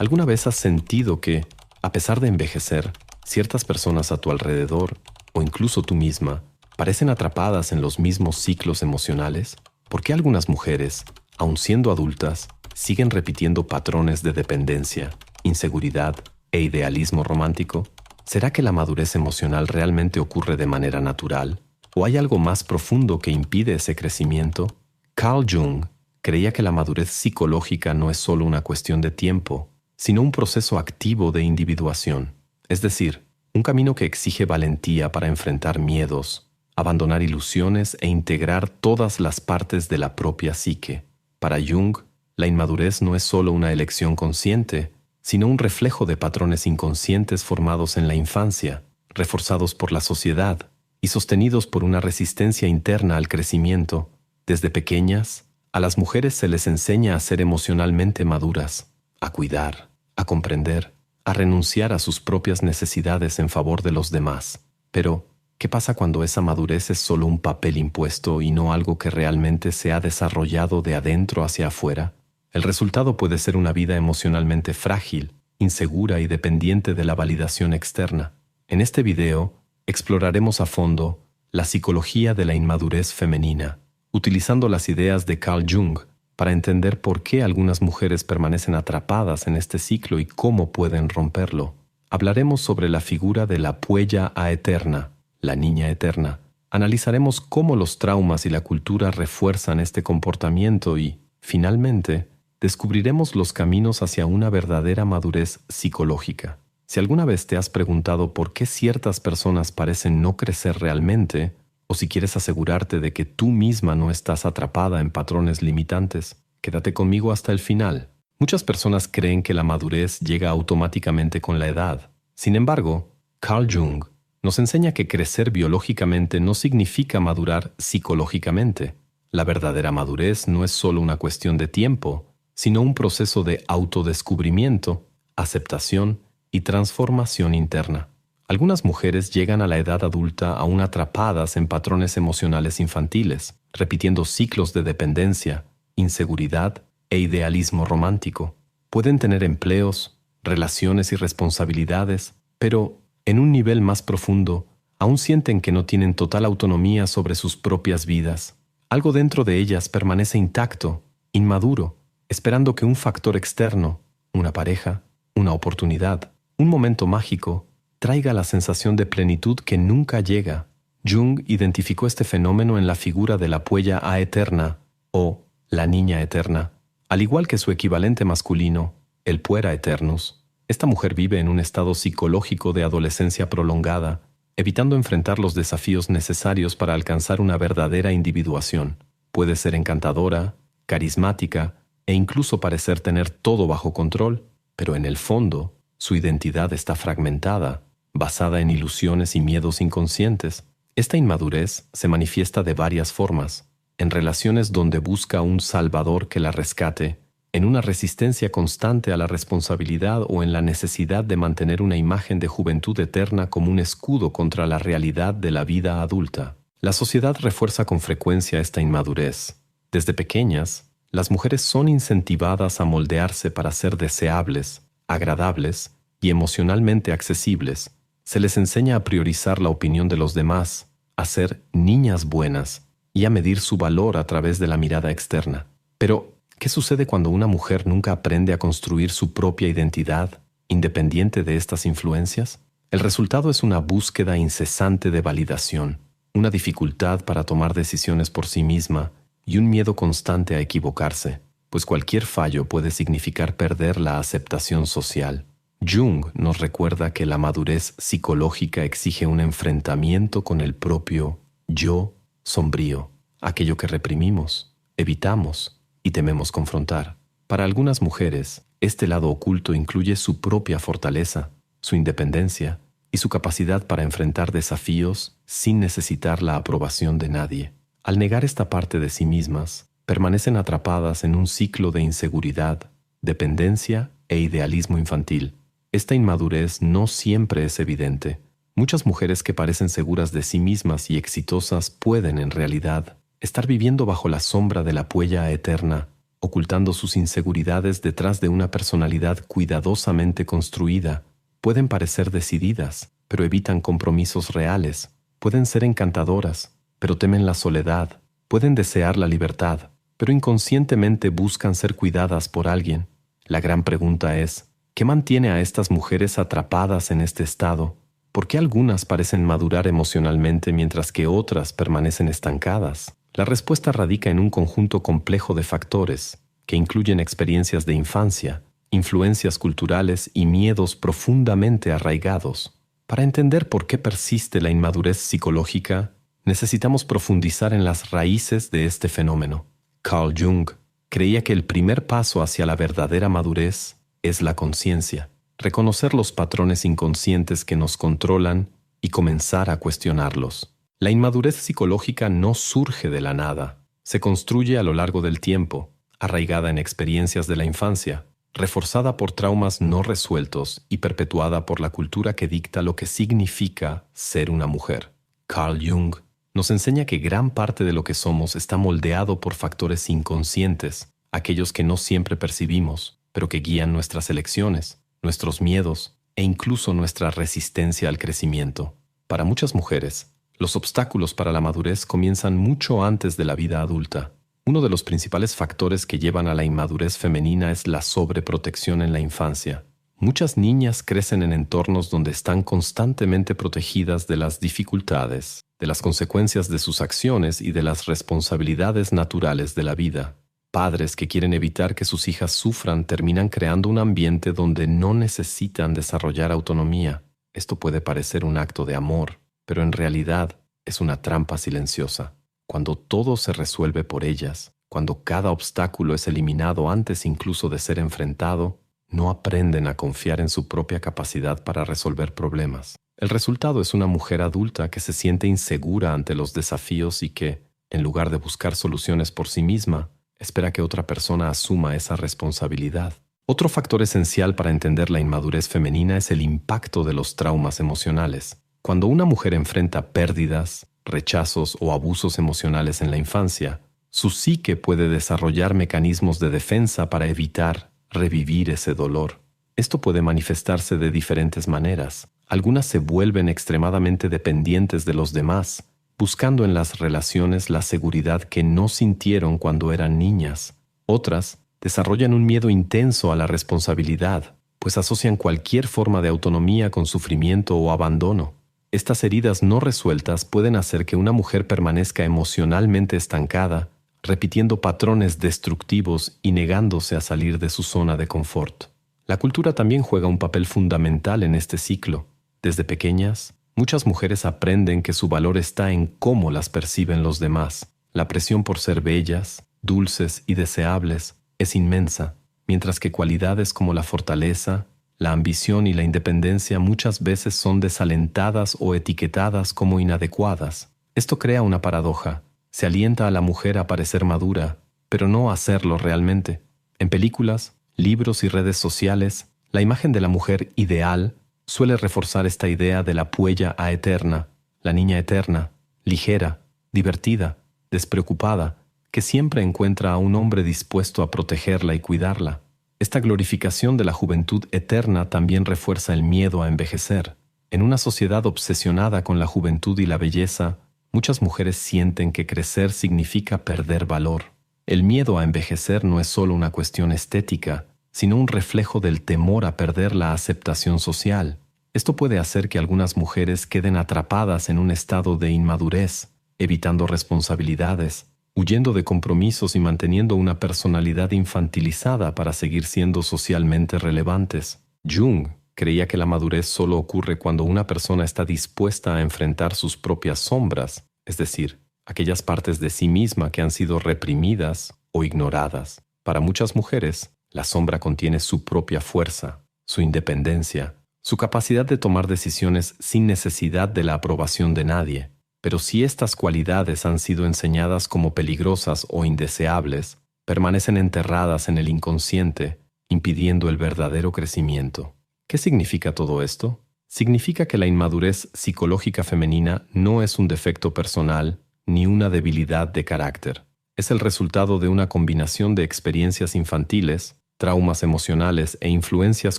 ¿Alguna vez has sentido que, a pesar de envejecer, ciertas personas a tu alrededor, o incluso tú misma, parecen atrapadas en los mismos ciclos emocionales? ¿Por qué algunas mujeres, aun siendo adultas, siguen repitiendo patrones de dependencia, inseguridad e idealismo romántico? ¿Será que la madurez emocional realmente ocurre de manera natural? ¿O hay algo más profundo que impide ese crecimiento? Carl Jung creía que la madurez psicológica no es solo una cuestión de tiempo, sino un proceso activo de individuación, es decir, un camino que exige valentía para enfrentar miedos, abandonar ilusiones e integrar todas las partes de la propia psique. Para Jung, la inmadurez no es solo una elección consciente, sino un reflejo de patrones inconscientes formados en la infancia, reforzados por la sociedad y sostenidos por una resistencia interna al crecimiento. Desde pequeñas, a las mujeres se les enseña a ser emocionalmente maduras, a cuidar, a comprender, a renunciar a sus propias necesidades en favor de los demás. Pero, ¿qué pasa cuando esa madurez es solo un papel impuesto y no algo que realmente se ha desarrollado de adentro hacia afuera? El resultado puede ser una vida emocionalmente frágil, insegura y dependiente de la validación externa. En este video, exploraremos a fondo la psicología de la inmadurez femenina, utilizando las ideas de Carl Jung para entender por qué algunas mujeres permanecen atrapadas en este ciclo y cómo pueden romperlo. Hablaremos sobre la figura de la puella aeterna, la niña eterna. Analizaremos cómo los traumas y la cultura refuerzan este comportamiento y, finalmente, descubriremos los caminos hacia una verdadera madurez psicológica. Si alguna vez te has preguntado por qué ciertas personas parecen no crecer realmente, o si quieres asegurarte de que tú misma no estás atrapada en patrones limitantes, quédate conmigo hasta el final. Muchas personas creen que la madurez llega automáticamente con la edad. Sin embargo, Carl Jung nos enseña que crecer biológicamente no significa madurar psicológicamente. La verdadera madurez no es solo una cuestión de tiempo, sino un proceso de autodescubrimiento, aceptación y transformación interna. Algunas mujeres llegan a la edad adulta aún atrapadas en patrones emocionales infantiles, repitiendo ciclos de dependencia, inseguridad e idealismo romántico. Pueden tener empleos, relaciones y responsabilidades, pero, en un nivel más profundo, aún sienten que no tienen total autonomía sobre sus propias vidas. Algo dentro de ellas permanece intacto, inmaduro, esperando que un factor externo, una pareja, una oportunidad, un momento mágico, traiga la sensación de plenitud que nunca llega. Jung identificó este fenómeno en la figura de la puella aeterna, o la niña eterna. Al igual que su equivalente masculino, el puera eternus, esta mujer vive en un estado psicológico de adolescencia prolongada, evitando enfrentar los desafíos necesarios para alcanzar una verdadera individuación. Puede ser encantadora, carismática e incluso parecer tener todo bajo control, pero en el fondo, su identidad está fragmentada, basada en ilusiones y miedos inconscientes. Esta inmadurez se manifiesta de varias formas, en relaciones donde busca un salvador que la rescate, en una resistencia constante a la responsabilidad o en la necesidad de mantener una imagen de juventud eterna como un escudo contra la realidad de la vida adulta. La sociedad refuerza con frecuencia esta inmadurez. Desde pequeñas, las mujeres son incentivadas a moldearse para ser deseables, agradables y emocionalmente accesibles. Se les enseña a priorizar la opinión de los demás, a ser niñas buenas y a medir su valor a través de la mirada externa. Pero, ¿qué sucede cuando una mujer nunca aprende a construir su propia identidad, independiente de estas influencias? El resultado es una búsqueda incesante de validación, una dificultad para tomar decisiones por sí misma y un miedo constante a equivocarse, pues cualquier fallo puede significar perder la aceptación social. Jung nos recuerda que la madurez psicológica exige un enfrentamiento con el propio yo sombrío, aquello que reprimimos, evitamos y tememos confrontar. Para algunas mujeres, este lado oculto incluye su propia fortaleza, su independencia y su capacidad para enfrentar desafíos sin necesitar la aprobación de nadie. Al negar esta parte de sí mismas, permanecen atrapadas en un ciclo de inseguridad, dependencia e idealismo infantil. Esta inmadurez no siempre es evidente. Muchas mujeres que parecen seguras de sí mismas y exitosas pueden, en realidad, estar viviendo bajo la sombra de la puella eterna, ocultando sus inseguridades detrás de una personalidad cuidadosamente construida. Pueden parecer decididas, pero evitan compromisos reales. Pueden ser encantadoras, pero temen la soledad. Pueden desear la libertad, pero inconscientemente buscan ser cuidadas por alguien. La gran pregunta es, ¿qué mantiene a estas mujeres atrapadas en este estado? ¿Por qué algunas parecen madurar emocionalmente mientras que otras permanecen estancadas? La respuesta radica en un conjunto complejo de factores, que incluyen experiencias de infancia, influencias culturales y miedos profundamente arraigados. Para entender por qué persiste la inmadurez psicológica, necesitamos profundizar en las raíces de este fenómeno. Carl Jung creía que el primer paso hacia la verdadera madurez es la conciencia, reconocer los patrones inconscientes que nos controlan y comenzar a cuestionarlos. La inmadurez psicológica no surge de la nada, se construye a lo largo del tiempo, arraigada en experiencias de la infancia, reforzada por traumas no resueltos y perpetuada por la cultura que dicta lo que significa ser una mujer. Carl Jung nos enseña que gran parte de lo que somos está moldeado por factores inconscientes, aquellos que no siempre percibimos, pero que guían nuestras elecciones, nuestros miedos e incluso nuestra resistencia al crecimiento. Para muchas mujeres, los obstáculos para la madurez comienzan mucho antes de la vida adulta. Uno de los principales factores que llevan a la inmadurez femenina es la sobreprotección en la infancia. Muchas niñas crecen en entornos donde están constantemente protegidas de las dificultades, de las consecuencias de sus acciones y de las responsabilidades naturales de la vida. Padres que quieren evitar que sus hijas sufran terminan creando un ambiente donde no necesitan desarrollar autonomía. Esto puede parecer un acto de amor, pero en realidad es una trampa silenciosa. Cuando todo se resuelve por ellas, cuando cada obstáculo es eliminado antes incluso de ser enfrentado, no aprenden a confiar en su propia capacidad para resolver problemas. El resultado es una mujer adulta que se siente insegura ante los desafíos y que, en lugar de buscar soluciones por sí misma, espera que otra persona asuma esa responsabilidad. Otro factor esencial para entender la inmadurez femenina es el impacto de los traumas emocionales. Cuando una mujer enfrenta pérdidas, rechazos o abusos emocionales en la infancia, su psique puede desarrollar mecanismos de defensa para evitar revivir ese dolor. Esto puede manifestarse de diferentes maneras. Algunas se vuelven extremadamente dependientes de los demás, buscando en las relaciones la seguridad que no sintieron cuando eran niñas. Otras desarrollan un miedo intenso a la responsabilidad, pues asocian cualquier forma de autonomía con sufrimiento o abandono. Estas heridas no resueltas pueden hacer que una mujer permanezca emocionalmente estancada, repitiendo patrones destructivos y negándose a salir de su zona de confort. La cultura también juega un papel fundamental en este ciclo. Desde pequeñas, muchas mujeres aprenden que su valor está en cómo las perciben los demás. La presión por ser bellas, dulces y deseables es inmensa, mientras que cualidades como la fortaleza, la ambición y la independencia muchas veces son desalentadas o etiquetadas como inadecuadas. Esto crea una paradoja. Se alienta a la mujer a parecer madura, pero no a serlo realmente. En películas, libros y redes sociales, la imagen de la mujer ideal suele reforzar esta idea de la puella a eterna, la niña eterna, ligera, divertida, despreocupada, que siempre encuentra a un hombre dispuesto a protegerla y cuidarla. Esta glorificación de la juventud eterna también refuerza el miedo a envejecer. En una sociedad obsesionada con la juventud y la belleza, muchas mujeres sienten que crecer significa perder valor. El miedo a envejecer no es solo una cuestión estética, sino un reflejo del temor a perder la aceptación social. Esto puede hacer que algunas mujeres queden atrapadas en un estado de inmadurez, evitando responsabilidades, huyendo de compromisos y manteniendo una personalidad infantilizada para seguir siendo socialmente relevantes. Jung creía que la madurez solo ocurre cuando una persona está dispuesta a enfrentar sus propias sombras, es decir, aquellas partes de sí misma que han sido reprimidas o ignoradas. Para muchas mujeres, la sombra contiene su propia fuerza, su independencia, su capacidad de tomar decisiones sin necesidad de la aprobación de nadie. Pero si estas cualidades han sido enseñadas como peligrosas o indeseables, permanecen enterradas en el inconsciente, impidiendo el verdadero crecimiento. ¿Qué significa todo esto? Significa que la inmadurez psicológica femenina no es un defecto personal ni una debilidad de carácter. Es el resultado de una combinación de experiencias infantiles, traumas emocionales e influencias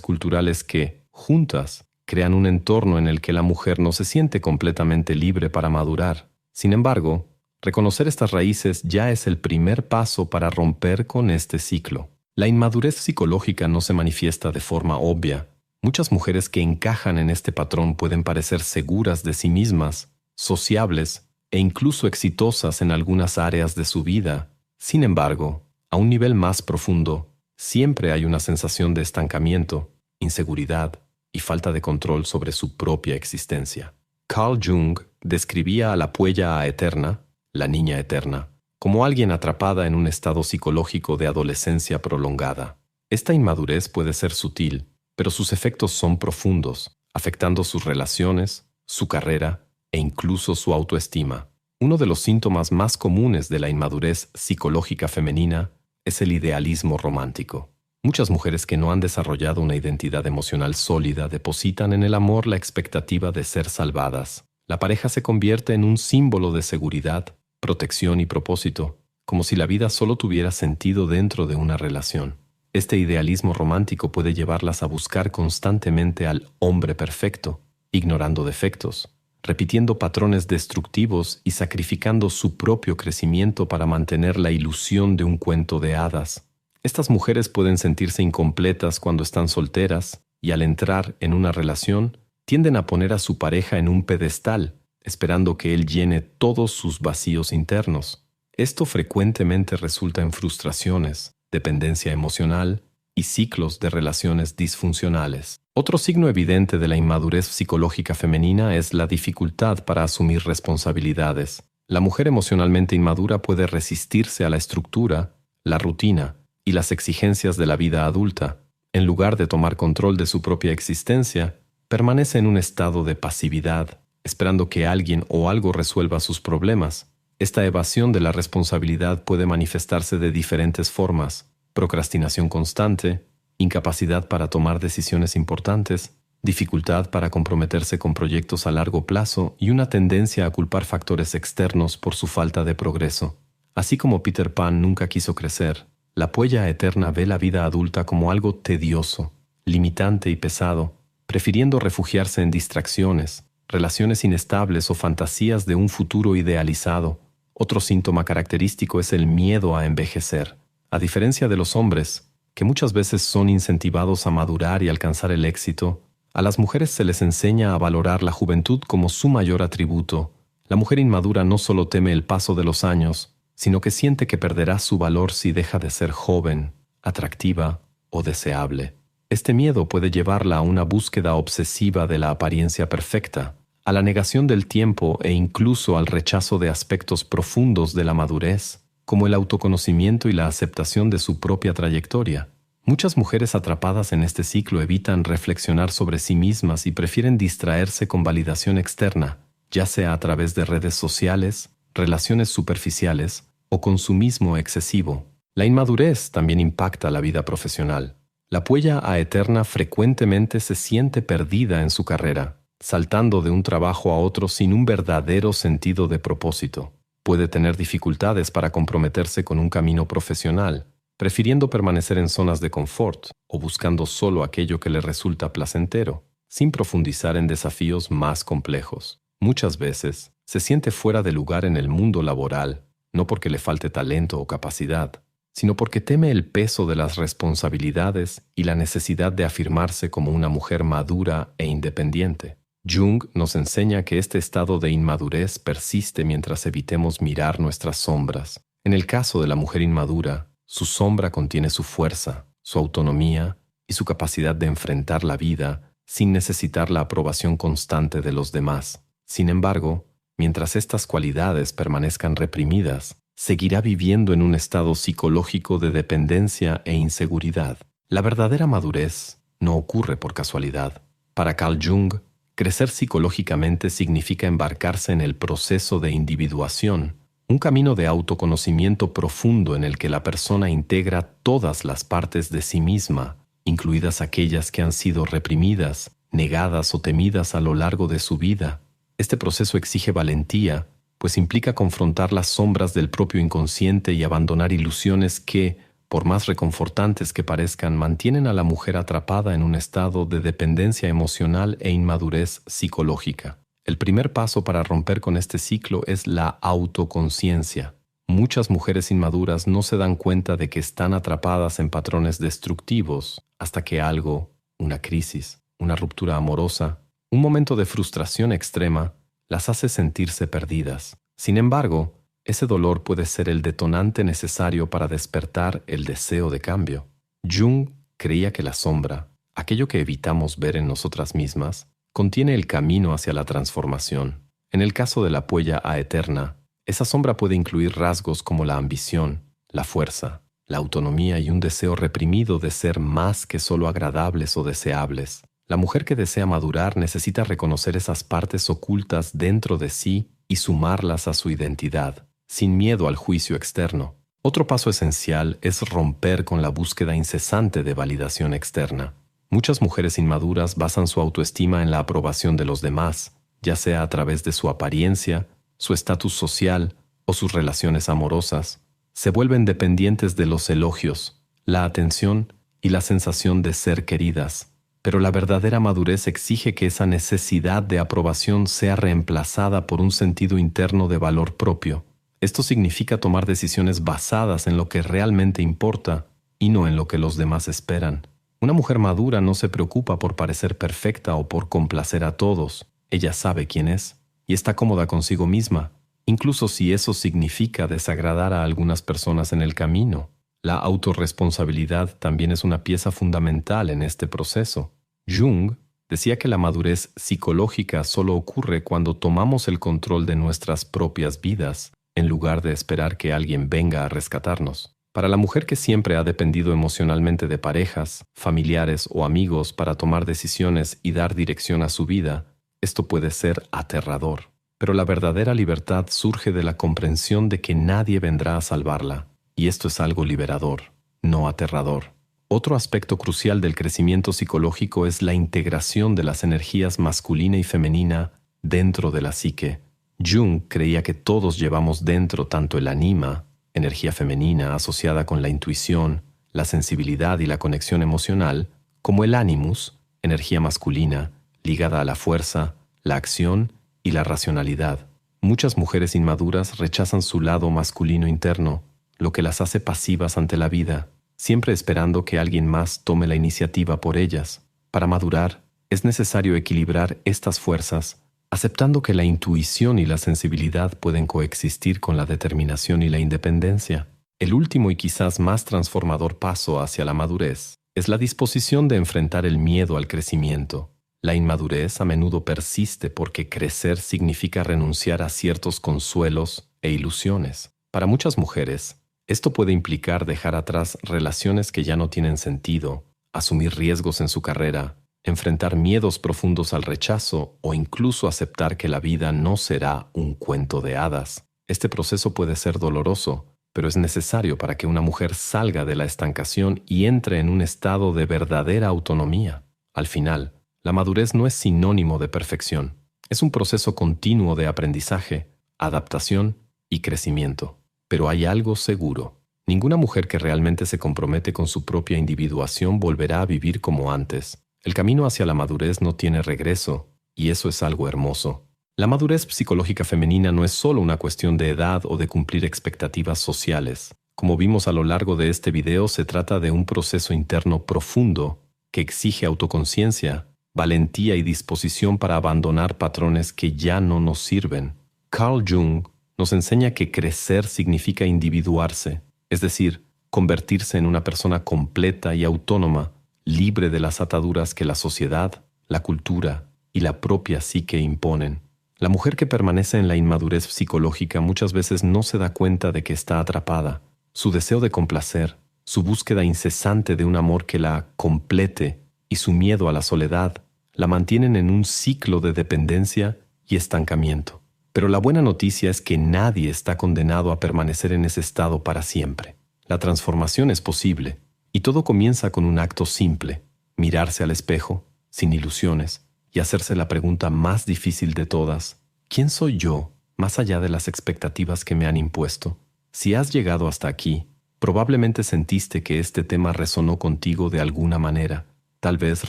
culturales que, juntas, crean un entorno en el que la mujer no se siente completamente libre para madurar. Sin embargo, reconocer estas raíces ya es el primer paso para romper con este ciclo. La inmadurez psicológica no se manifiesta de forma obvia. Muchas mujeres que encajan en este patrón pueden parecer seguras de sí mismas, sociables e incluso exitosas en algunas áreas de su vida. Sin embargo, a un nivel más profundo, siempre hay una sensación de estancamiento, inseguridad y falta de control sobre su propia existencia. Carl Jung describía a la puella eterna, la niña eterna, como alguien atrapada en un estado psicológico de adolescencia prolongada. Esta inmadurez puede ser sutil, pero sus efectos son profundos, afectando sus relaciones, su carrera e incluso su autoestima. Uno de los síntomas más comunes de la inmadurez psicológica femenina es el idealismo romántico. Muchas mujeres que no han desarrollado una identidad emocional sólida depositan en el amor la expectativa de ser salvadas. La pareja se convierte en un símbolo de seguridad, protección y propósito, como si la vida solo tuviera sentido dentro de una relación. Este idealismo romántico puede llevarlas a buscar constantemente al hombre perfecto, ignorando defectos, repitiendo patrones destructivos y sacrificando su propio crecimiento para mantener la ilusión de un cuento de hadas. Estas mujeres pueden sentirse incompletas cuando están solteras y al entrar en una relación tienden a poner a su pareja en un pedestal, esperando que él llene todos sus vacíos internos. Esto frecuentemente resulta en frustraciones, dependencia emocional y ciclos de relaciones disfuncionales. Otro signo evidente de la inmadurez psicológica femenina es la dificultad para asumir responsabilidades. La mujer emocionalmente inmadura puede resistirse a la estructura, la rutina y las exigencias de la vida adulta. En lugar de tomar control de su propia existencia, permanece en un estado de pasividad, esperando que alguien o algo resuelva sus problemas. Esta evasión de la responsabilidad puede manifestarse de diferentes formas: procrastinación constante, incapacidad para tomar decisiones importantes, dificultad para comprometerse con proyectos a largo plazo y una tendencia a culpar factores externos por su falta de progreso. Así como Peter Pan nunca quiso crecer, la puella eterna ve la vida adulta como algo tedioso, limitante y pesado, prefiriendo refugiarse en distracciones, relaciones inestables o fantasías de un futuro idealizado. Otro síntoma característico es el miedo a envejecer. A diferencia de los hombres, que muchas veces son incentivados a madurar y alcanzar el éxito, a las mujeres se les enseña a valorar la juventud como su mayor atributo. La mujer inmadura no solo teme el paso de los años, sino que siente que perderá su valor si deja de ser joven, atractiva o deseable. Este miedo puede llevarla a una búsqueda obsesiva de la apariencia perfecta, a la negación del tiempo e incluso al rechazo de aspectos profundos de la madurez, como el autoconocimiento y la aceptación de su propia trayectoria. Muchas mujeres atrapadas en este ciclo evitan reflexionar sobre sí mismas y prefieren distraerse con validación externa, ya sea a través de redes sociales, relaciones superficiales o consumismo excesivo. La inmadurez también impacta la vida profesional. La puella eterna frecuentemente se siente perdida en su carrera, saltando de un trabajo a otro sin un verdadero sentido de propósito. Puede tener dificultades para comprometerse con un camino profesional, prefiriendo permanecer en zonas de confort o buscando solo aquello que le resulta placentero, sin profundizar en desafíos más complejos. Muchas veces se siente fuera de lugar en el mundo laboral, no porque le falte talento o capacidad, sino porque teme el peso de las responsabilidades y la necesidad de afirmarse como una mujer madura e independiente. Jung nos enseña que este estado de inmadurez persiste mientras evitemos mirar nuestras sombras. En el caso de la mujer inmadura, su sombra contiene su fuerza, su autonomía y su capacidad de enfrentar la vida sin necesitar la aprobación constante de los demás. Sin embargo, mientras estas cualidades permanezcan reprimidas, seguirá viviendo en un estado psicológico de dependencia e inseguridad. La verdadera madurez no ocurre por casualidad. Para Carl Jung, crecer psicológicamente significa embarcarse en el proceso de individuación, un camino de autoconocimiento profundo en el que la persona integra todas las partes de sí misma, incluidas aquellas que han sido reprimidas, negadas o temidas a lo largo de su vida. Este proceso exige valentía, pues implica confrontar las sombras del propio inconsciente y abandonar ilusiones que, por más reconfortantes que parezcan, mantienen a la mujer atrapada en un estado de dependencia emocional e inmadurez psicológica. El primer paso para romper con este ciclo es la autoconciencia. Muchas mujeres inmaduras no se dan cuenta de que están atrapadas en patrones destructivos hasta que algo, una crisis, una ruptura amorosa, un momento de frustración extrema, las hace sentirse perdidas. Sin embargo, ese dolor puede ser el detonante necesario para despertar el deseo de cambio. Jung creía que la sombra, aquello que evitamos ver en nosotras mismas, contiene el camino hacia la transformación. En el caso de la huella aeterna, esa sombra puede incluir rasgos como la ambición, la fuerza, la autonomía y un deseo reprimido de ser más que solo agradables o deseables. La mujer que desea madurar necesita reconocer esas partes ocultas dentro de sí y sumarlas a su identidad, sin miedo al juicio externo. Otro paso esencial es romper con la búsqueda incesante de validación externa. Muchas mujeres inmaduras basan su autoestima en la aprobación de los demás, ya sea a través de su apariencia, su estatus social o sus relaciones amorosas. Se vuelven dependientes de los elogios, la atención y la sensación de ser queridas. Pero la verdadera madurez exige que esa necesidad de aprobación sea reemplazada por un sentido interno de valor propio. Esto significa tomar decisiones basadas en lo que realmente importa y no en lo que los demás esperan. Una mujer madura no se preocupa por parecer perfecta o por complacer a todos. Ella sabe quién es y está cómoda consigo misma, incluso si eso significa desagradar a algunas personas en el camino. La autorresponsabilidad también es una pieza fundamental en este proceso. Jung decía que la madurez psicológica solo ocurre cuando tomamos el control de nuestras propias vidas, en lugar de esperar que alguien venga a rescatarnos. Para la mujer que siempre ha dependido emocionalmente de parejas, familiares o amigos para tomar decisiones y dar dirección a su vida, esto puede ser aterrador. Pero la verdadera libertad surge de la comprensión de que nadie vendrá a salvarla. Y esto es algo liberador, no aterrador. Otro aspecto crucial del crecimiento psicológico es la integración de las energías masculina y femenina dentro de la psique. Jung creía que todos llevamos dentro tanto el anima, energía femenina asociada con la intuición, la sensibilidad y la conexión emocional, como el animus, energía masculina, ligada a la fuerza, la acción y la racionalidad. Muchas mujeres inmaduras rechazan su lado masculino interno, lo que las hace pasivas ante la vida, siempre esperando que alguien más tome la iniciativa por ellas. Para madurar, es necesario equilibrar estas fuerzas, aceptando que la intuición y la sensibilidad pueden coexistir con la determinación y la independencia. El último y quizás más transformador paso hacia la madurez es la disposición de enfrentar el miedo al crecimiento. La inmadurez a menudo persiste porque crecer significa renunciar a ciertos consuelos e ilusiones. Para muchas mujeres, esto puede implicar dejar atrás relaciones que ya no tienen sentido, asumir riesgos en su carrera, enfrentar miedos profundos al rechazo o incluso aceptar que la vida no será un cuento de hadas. Este proceso puede ser doloroso, pero es necesario para que una mujer salga de la estancación y entre en un estado de verdadera autonomía. Al final, la madurez no es sinónimo de perfección. Es un proceso continuo de aprendizaje, adaptación y crecimiento. Pero hay algo seguro. Ninguna mujer que realmente se compromete con su propia individuación volverá a vivir como antes. El camino hacia la madurez no tiene regreso, y eso es algo hermoso. La madurez psicológica femenina no es solo una cuestión de edad o de cumplir expectativas sociales. Como vimos a lo largo de este video, se trata de un proceso interno profundo que exige autoconciencia, valentía y disposición para abandonar patrones que ya no nos sirven. Carl Jung nos enseña que crecer significa individuarse, es decir, convertirse en una persona completa y autónoma, libre de las ataduras que la sociedad, la cultura y la propia psique imponen. La mujer que permanece en la inmadurez psicológica muchas veces no se da cuenta de que está atrapada. Su deseo de complacer, su búsqueda incesante de un amor que la complete y su miedo a la soledad la mantienen en un ciclo de dependencia y estancamiento. Pero la buena noticia es que nadie está condenado a permanecer en ese estado para siempre. La transformación es posible, y todo comienza con un acto simple: mirarse al espejo, sin ilusiones, y hacerse la pregunta más difícil de todas: ¿quién soy yo más allá de las expectativas que me han impuesto. Si has llegado hasta aquí, probablemente sentiste que este tema resonó contigo de alguna manera. Tal vez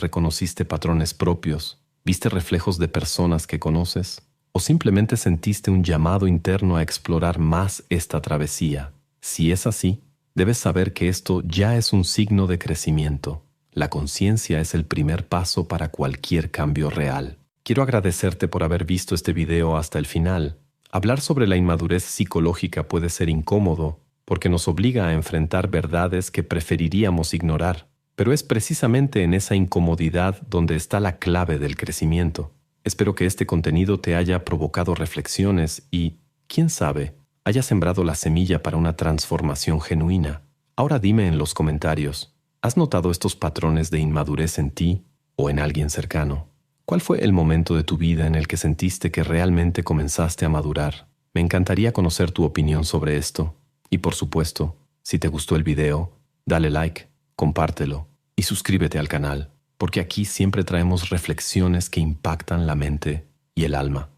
reconociste patrones propios, viste reflejos de personas que conoces, o simplemente sentiste un llamado interno a explorar más esta travesía. Si es así, debes saber que esto ya es un signo de crecimiento. La conciencia es el primer paso para cualquier cambio real. Quiero agradecerte por haber visto este video hasta el final. Hablar sobre la inmadurez psicológica puede ser incómodo porque nos obliga a enfrentar verdades que preferiríamos ignorar, pero es precisamente en esa incomodidad donde está la clave del crecimiento. Espero que este contenido te haya provocado reflexiones y, quién sabe, haya sembrado la semilla para una transformación genuina. Ahora dime en los comentarios, ¿has notado estos patrones de inmadurez en ti o en alguien cercano? ¿Cuál fue el momento de tu vida en el que sentiste que realmente comenzaste a madurar? Me encantaría conocer tu opinión sobre esto. Y por supuesto, si te gustó el video, dale like, compártelo y suscríbete al canal, porque aquí siempre traemos reflexiones que impactan la mente y el alma.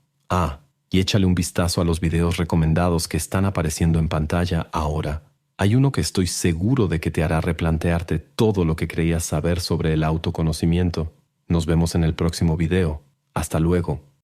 Y échale un vistazo a los videos recomendados que están apareciendo en pantalla ahora. Hay uno que estoy seguro de que te hará replantearte todo lo que creías saber sobre el autoconocimiento. Nos vemos en el próximo video. Hasta luego.